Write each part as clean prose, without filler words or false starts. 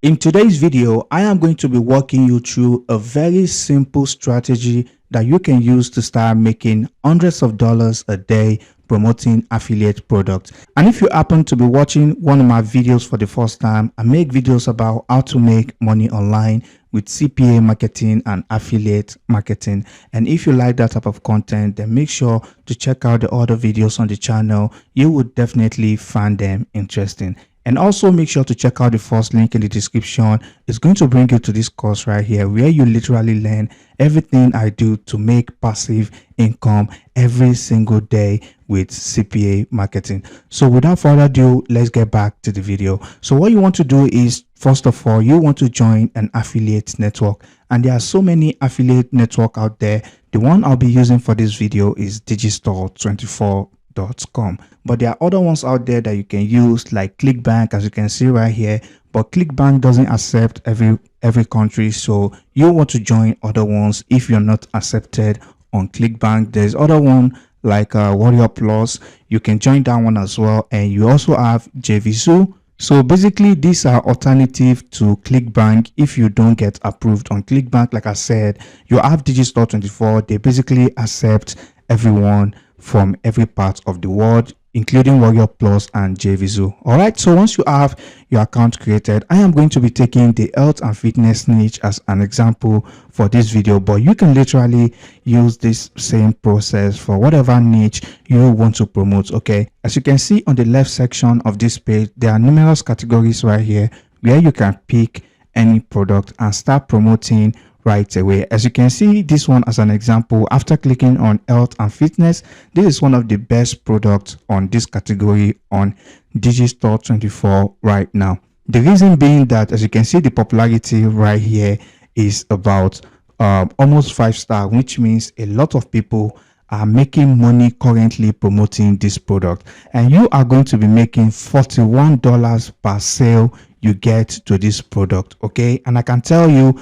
In today's video, I am going to be walking you through a very simple strategy that you can use to start making hundreds of dollars a day promoting affiliate products. And if you happen to be watching one of my videos for the first time, I make videos about how to make money online with CPA marketing and affiliate marketing. And if you like that type of content, then make sure to check out the other videos on the channel. You would definitely find them interesting. And also make sure to check out the first link in the description. It's going to bring you to this course right here where you literally learn everything I do to make passive income every single day with CPA marketing. So without further ado, let's get back to the video. So what you want to do is, first of all, you want to join an affiliate network. And there are so many affiliate network out there. The one I'll be using for this video is Digistore24.com. But there are other ones out there that you can use, like ClickBank, as you can see right here. But ClickBank doesn't accept every country, so you want to join other ones if you're not accepted on ClickBank. There's other one like Warrior Plus. You can join that one as well. And you also have JVZoo. So basically, these are alternative to ClickBank if you don't get approved on ClickBank. Like I said, you have Digistore24. They basically accept everyone from every part of the world, including Warrior Plus and JVZoo. All right, so once you have your account created, I am going to be taking the health and fitness niche as an example for this video, but you can literally use this same process for whatever niche you want to promote. Okay, as you can see on the left section of this page, there are numerous categories right here where you can pick any product and start promoting right away. As you can see this one as an example, after clicking on health and fitness, this is one of the best products on this category on Digistore24 right now. The reason being that, as you can see, the popularity right here is about almost 5-star, which means a lot of people are making money currently promoting this product, and you are going to be making $41 per sale you get to this product. Okay, and I can tell you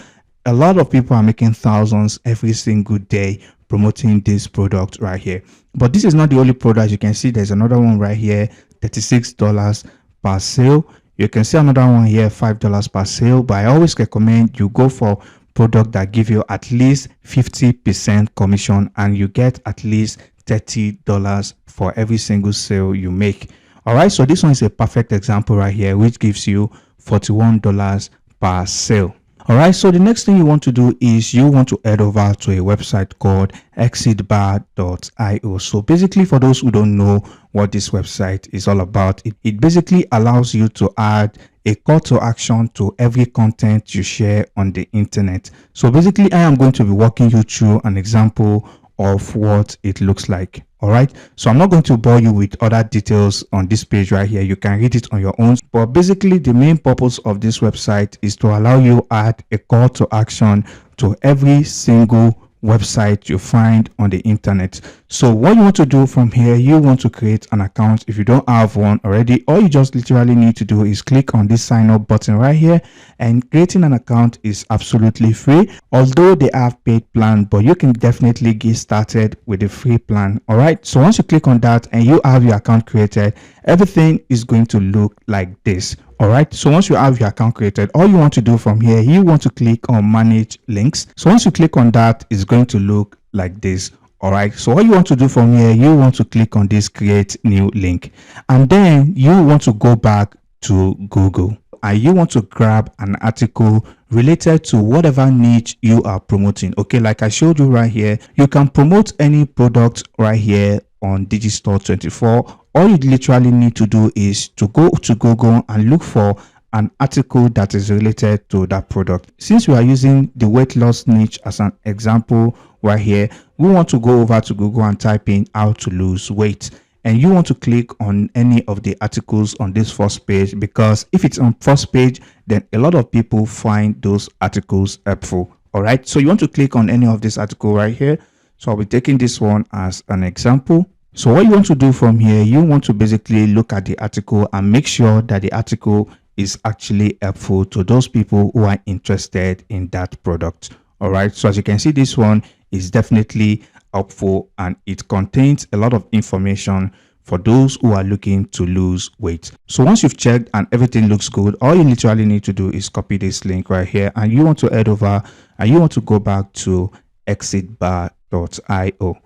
a lot of people are making thousands every single day promoting this product right here. But this is not the only product. You can see there's another one right here, $36 per sale. You can see another one here, $5 per sale. But I always recommend you go for product that give you at least 50% commission, and you get at least $30 for every single sale you make. All right, so this one is a perfect example right here, which gives you $41 per sale. All right, so the next thing you want to do is you want to head over to a website called exitbar.io. So basically, for those who don't know what this website is all about, it basically allows you to add a call to action to every content you share on the internet. So basically, I am going to be walking you through an example of what it looks like. All right, so I'm not going to bore you with other details on this page right here. You can read it on your own, but basically the main purpose of this website is to allow you add a call to action to every single website you find on the internet. So what you want to do from here, you want to create an account if you don't have one already. All you just literally need to do is click on this sign up button right here, and creating an account is absolutely free, although they have paid plan, but you can definitely get started with the free plan. All right, so once you click on that and you have your account created, everything is going to look like this. All right, so once you have your account created, all you want to do from here, you want to click on manage links. So once you click on that, it's going to look like this. All right, so what you want to do from here, you want to click on this create new link, and then you want to go back to Google and you want to grab an article related to whatever niche you are promoting. Okay, like I showed you right here, you can promote any product right here on Digistore24. All you literally need to do is to go to Google and look for an article that is related to that product. Since we are using the weight loss niche as an example right here, we want to go over to Google and type in how to lose weight, and you want to click on any of the articles on this first page, because if it's on first page, then a lot of people find those articles helpful. All right, so you want to click on any of this article right here. So I'll be taking this one as an example. So what you want to do from here, you want to basically look at the article and make sure that the article is actually helpful to those people who are interested in that product. All right, so as you can see, this one is definitely helpful and it contains a lot of information for those who are looking to lose weight. So once you've checked and everything looks good, all you literally need to do is copy this link right here, and you want to head over and you want to go back to exitbar.io.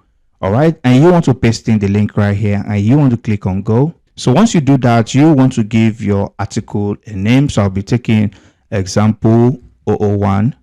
All right, and you want to paste in the link right here, and you want to click on go. So once you do that, you want to give your article a name. So I'll be taking example 001.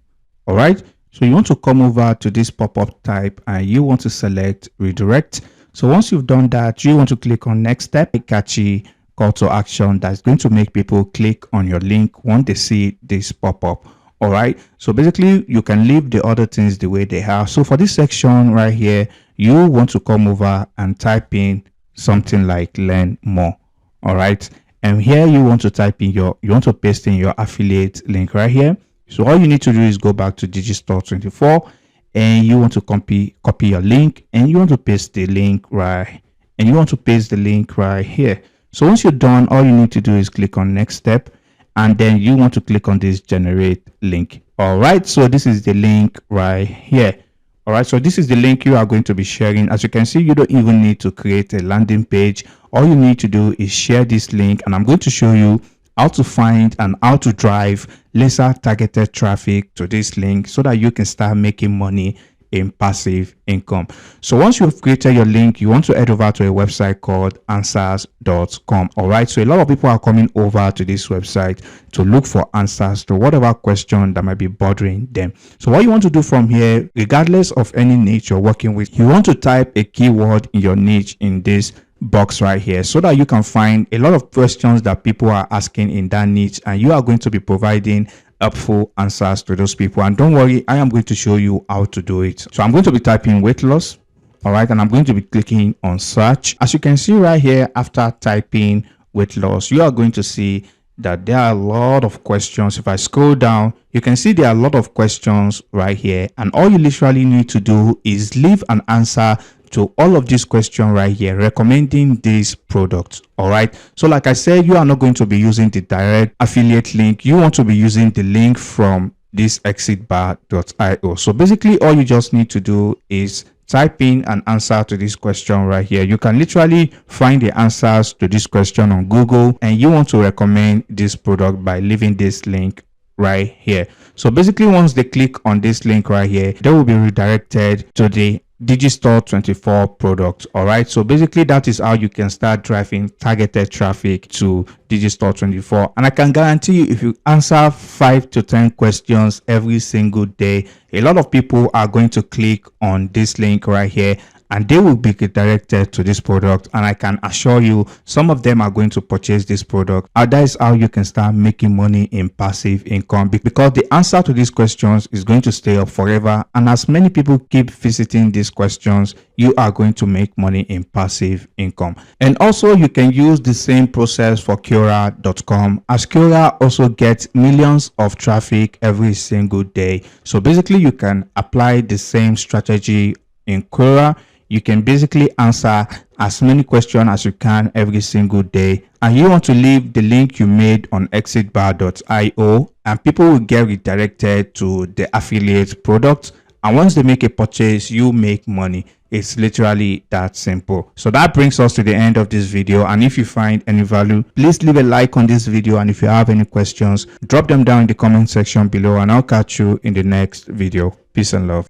All right, so you want to come over to this pop-up type and you want to select redirect. So once you've done that, you want to click on next step, a catchy call to action that's going to make people click on your link when they see this pop up. All right, so basically you can leave the other things the way they are. So for this section right here, you want to come over and type in something like learn more. All right, and here you want to type in you want to paste in your affiliate link right here. So all you need to do is go back to Digistore 24 and you want to copy your link, and you want to paste the link right, and you want to paste the link right here. So once you're done, all you need to do is click on next step, and then you want to click on this generate link. All right, so this is the link right here. All right, so this is the link you are going to be sharing. As you can see, you don't even need to create a landing page. All you need to do is share this link, and I'm going to show you how to find and how to drive laser targeted traffic to this link so that you can start making money in passive income. So once you've created your link, you want to head over to a website called answers.com. all right, so a lot of people are coming over to this website to look for answers to whatever question that might be bothering them. So what you want to do from here, regardless of any niche you're working with, you want to type a keyword in your niche in this box right here so that you can find a lot of questions that people are asking in that niche, and you are going to be providing helpful answers to those people. And don't worry, I am going to show you how to do it. So I'm going to be typing weight loss. All right, and I'm going to be clicking on search. As you can see right here, after typing weight loss, you are going to see that there are a lot of questions. If I scroll down, you can see there are a lot of questions right here, and all you literally need to do is leave an answer to all of these questions right here, recommending this product. All right, so like I said, you are not going to be using the direct affiliate link. You want to be using the link from this exitbar.io. so basically all you just need to do is type in an answer to this question right here. You can literally find the answers to this question on Google, and you want to recommend this product by leaving this link right here. So basically once they click on this link right here, they will be redirected to the Digistore 24 product. All right, so basically that is how you can start driving targeted traffic to Digistore 24, and I can guarantee you, if you answer 5 to 10 questions every single day, a lot of people are going to click on this link right here, and they will be redirected to this product, and I can assure you some of them are going to purchase this product. And that is how you can start making money in passive income, because the answer to these questions is going to stay up forever, and as many people keep visiting these questions, you are going to make money in passive income. And also you can use the same process for Quora.com, as Quora also gets millions of traffic every single day. So basically you can apply the same strategy in Quora. You can basically answer as many questions as you can every single day, and you want to leave the link you made on exitbar.io, and people will get redirected to the affiliate product, and once they make a purchase, you make money. It's literally that simple. So that brings us to the end of this video, and if you find any value, please leave a like on this video, and if you have any questions, drop them down in the comment section below, and I'll catch you in the next video. Peace and love.